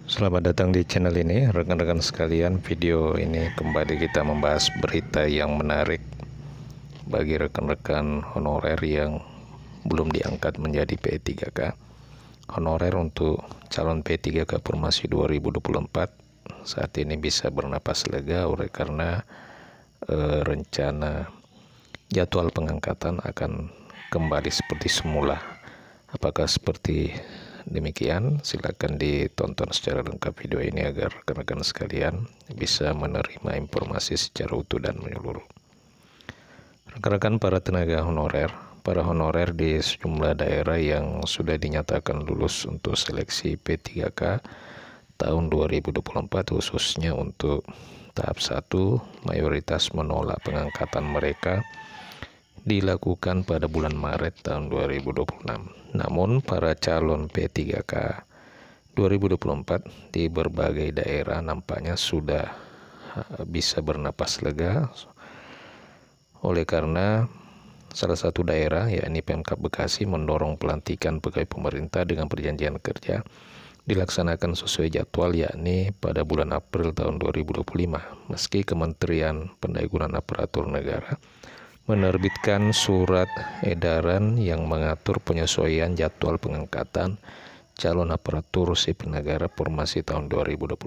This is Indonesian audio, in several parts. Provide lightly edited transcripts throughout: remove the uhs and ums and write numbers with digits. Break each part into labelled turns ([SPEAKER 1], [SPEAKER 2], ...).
[SPEAKER 1] Selamat datang di channel ini, rekan-rekan sekalian. Video ini kembali kita membahas berita yang menarik bagi rekan-rekan honorer yang belum diangkat menjadi P3K. Honorer untuk calon P3K Formasi 2024 saat ini bisa bernapas lega oleh karena rencana jadwal pengangkatan akan kembali seperti semula. Apakah seperti demikian? Silakan ditonton secara lengkap video ini agar rekan-rekan sekalian bisa menerima informasi secara utuh dan menyeluruh. Rekan-rekan para tenaga honorer, para honorer di sejumlah daerah yang sudah dinyatakan lulus untuk seleksi P3K tahun 2024, khususnya untuk tahap 1, mayoritas menolak pengangkatan mereka dilakukan pada bulan Maret tahun 2026. Namun para calon P3K 2024 di berbagai daerah nampaknya sudah bisa bernapas lega oleh karena salah satu daerah, yakni Pemkab Bekasi, mendorong pelantikan pegawai pemerintah dengan perjanjian kerja dilaksanakan sesuai jadwal, yakni pada bulan April tahun 2025. Meski Kementerian Pendayagunaan Aparatur Negara menerbitkan surat edaran yang mengatur penyesuaian jadwal pengangkatan calon aparatur sipil negara formasi tahun 2024.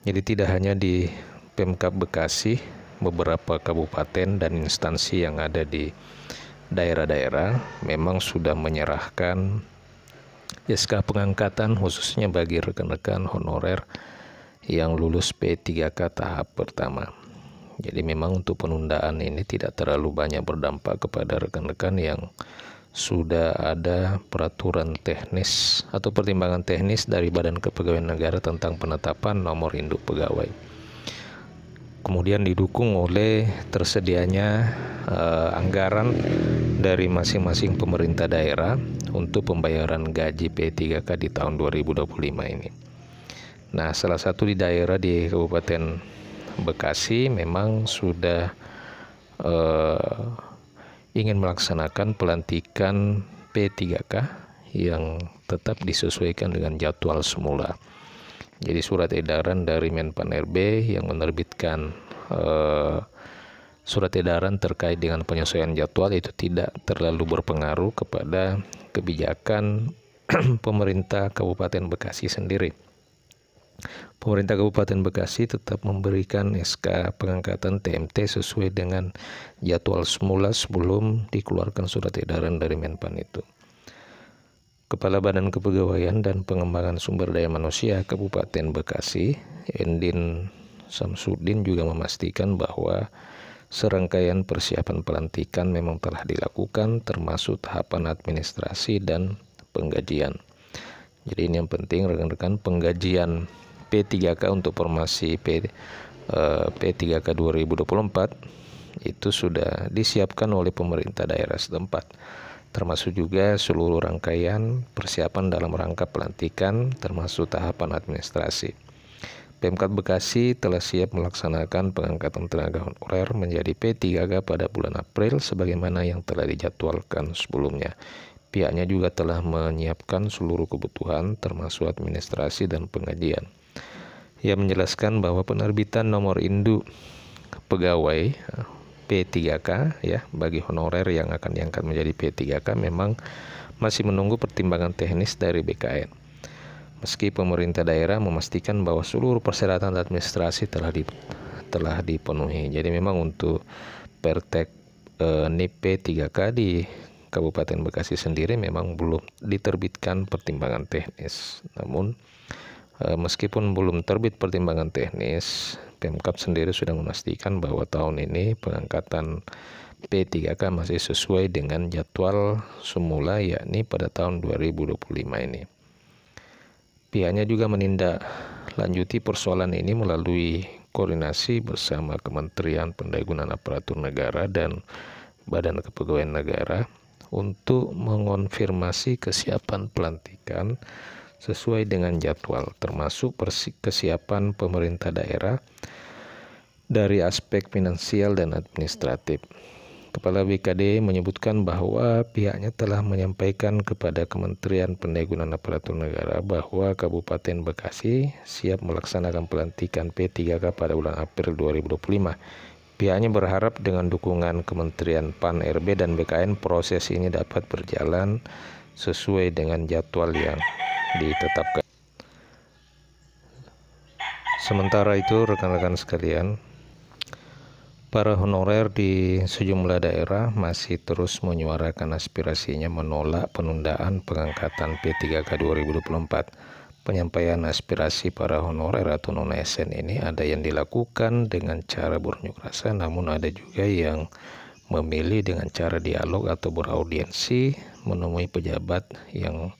[SPEAKER 1] Jadi tidak hanya di Pemkab Bekasi, beberapa kabupaten dan instansi yang ada di daerah-daerah memang sudah menyerahkan SK pengangkatan khususnya bagi rekan-rekan honorer yang lulus P3K tahap pertama. Jadi memang untuk penundaan ini tidak terlalu banyak berdampak kepada rekan-rekan yang sudah ada peraturan teknis atau pertimbangan teknis dari Badan Kepegawaian Negara tentang penetapan nomor induk pegawai. Kemudian didukung oleh tersedianya anggaran dari masing-masing pemerintah daerah untuk pembayaran gaji P3K di tahun 2025 ini. Nah, salah satu di daerah di Kabupaten Bekasi memang sudah ingin melaksanakan pelantikan P3K yang tetap disesuaikan dengan jadwal semula. Jadi surat edaran dari Menpan RB yang menerbitkan surat edaran terkait dengan penyesuaian jadwal itu tidak terlalu berpengaruh kepada kebijakan pemerintah Kabupaten Bekasi sendiri. Pemerintah Kabupaten Bekasi tetap memberikan SK pengangkatan TMT sesuai dengan jadwal semula sebelum dikeluarkan surat edaran dari Menpan itu. Kepala Badan Kepegawaian dan Pengembangan Sumber Daya Manusia Kabupaten Bekasi, Endin Samsudin, juga memastikan bahwa serangkaian persiapan pelantikan memang telah dilakukan, termasuk tahapan administrasi dan penggajian. Jadi ini yang penting rekan-rekan, penggajian P3K untuk formasi P3K 2024 itu sudah disiapkan oleh pemerintah daerah setempat, termasuk juga seluruh rangkaian persiapan dalam rangka pelantikan termasuk tahapan administrasi. Pemkab Bekasi telah siap melaksanakan pengangkatan tenaga honorer menjadi P3K pada bulan April sebagaimana yang telah dijadwalkan sebelumnya. Pihaknya juga telah menyiapkan seluruh kebutuhan termasuk administrasi dan penggajian. Ia menjelaskan bahwa penerbitan nomor induk pegawai P3K ya bagi honorer yang akan diangkat menjadi P3K memang masih menunggu pertimbangan teknis dari BKN. Meski pemerintah daerah memastikan bahwa seluruh persyaratan administrasi telah dipenuhi. Jadi memang untuk Pertek NIP P3K di Kabupaten Bekasi sendiri memang belum diterbitkan pertimbangan teknis. Namun meskipun belum terbit pertimbangan teknis, Pemkab sendiri sudah memastikan bahwa tahun ini pengangkatan P3K masih sesuai dengan jadwal semula, yakni pada tahun 2025 ini. Pihaknya juga menindaklanjuti persoalan ini melalui koordinasi bersama Kementerian Pendayagunaan Aparatur Negara dan Badan Kepegawaian Negara untuk mengonfirmasi kesiapan pelantikan sesuai dengan jadwal, termasuk kesiapan pemerintah daerah dari aspek finansial dan administratif. Kepala BKD menyebutkan bahwa pihaknya telah menyampaikan kepada Kementerian Pendayagunaan Aparatur Negara bahwa Kabupaten Bekasi siap melaksanakan pelantikan P3K pada bulan April 2025. Pihaknya berharap dengan dukungan Kementerian PAN, RB, dan BKN proses ini dapat berjalan sesuai dengan jadwal yang ditetapkan. Sementara itu, rekan-rekan sekalian, para honorer di sejumlah daerah masih terus menyuarakan aspirasinya menolak penundaan pengangkatan P3K 2024. Penyampaian aspirasi para honorer atau non-ASN ini ada yang dilakukan dengan cara berunjuk rasa, namun ada juga yang memilih dengan cara dialog atau beraudiensi menemui pejabat yang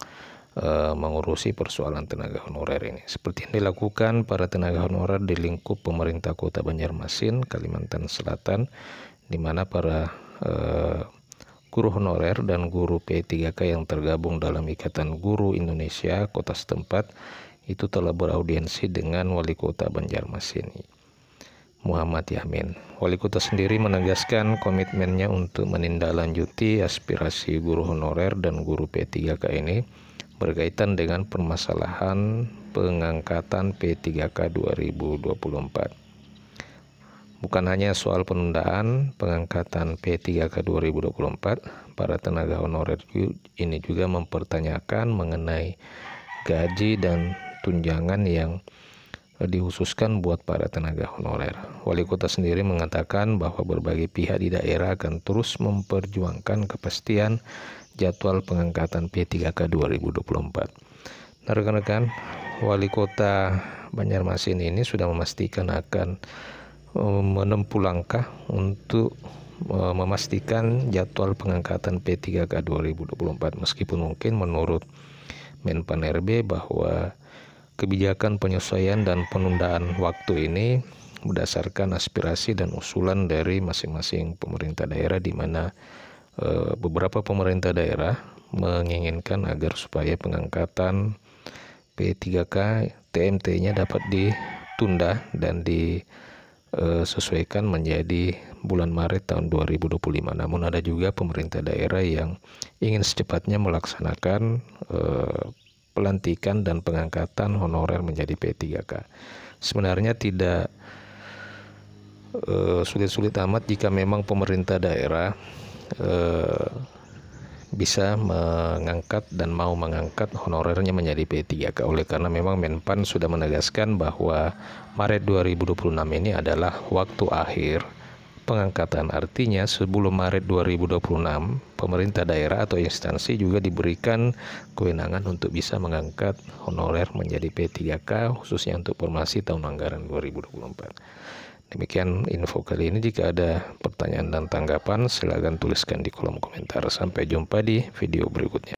[SPEAKER 1] mengurusi persoalan tenaga honorer ini. Seperti yang dilakukan para tenaga honorer di lingkup pemerintah Kota Banjarmasin, Kalimantan Selatan, di mana para guru honorer dan guru P3K yang tergabung dalam Ikatan Guru Indonesia kota setempat itu telah beraudiensi dengan Wali Kota Banjarmasin, Muhammad Yamin. Wali Kota sendiri menegaskan komitmennya untuk menindaklanjuti aspirasi guru honorer dan guru P3K ini berkaitan dengan permasalahan pengangkatan P3K 2024. Bukan hanya soal penundaan pengangkatan P3K 2024, para tenaga honorer ini juga mempertanyakan mengenai gaji dan tunjangan yang dikhususkan buat para tenaga honorer. Wali Kota sendiri mengatakan bahwa berbagai pihak di daerah akan terus memperjuangkan kepastian jadwal pengangkatan P3K 2024. Nah, rekan-rekan, Wali Kota Banjarmasin ini sudah memastikan akan menempuh langkah untuk memastikan jadwal pengangkatan P3K 2024, meskipun mungkin menurut Menpan RB bahwa kebijakan penyesuaian dan penundaan waktu ini berdasarkan aspirasi dan usulan dari masing-masing pemerintah daerah, di mana beberapa pemerintah daerah menginginkan agar supaya pengangkatan P3K TMT-nya dapat ditunda dan disesuaikan menjadi bulan Maret tahun 2025. Namun ada juga pemerintah daerah yang ingin secepatnya melaksanakan pelantikan dan pengangkatan honorer menjadi P3K. Sebenarnya tidak sulit-sulit amat jika memang pemerintah daerah bisa mengangkat dan mau mengangkat honorernya menjadi P3K. Oleh karena memang Menpan sudah menegaskan bahwa Maret 2026 ini adalah waktu akhir pengangkatan. Artinya sebelum Maret 2026, pemerintah daerah atau instansi juga diberikan kewenangan untuk bisa mengangkat honorer menjadi P3K, khususnya untuk formasi tahun anggaran 2024. Demikian info kali ini. Jika ada pertanyaan dan tanggapan, silakan tuliskan di kolom komentar. Sampai jumpa di video berikutnya.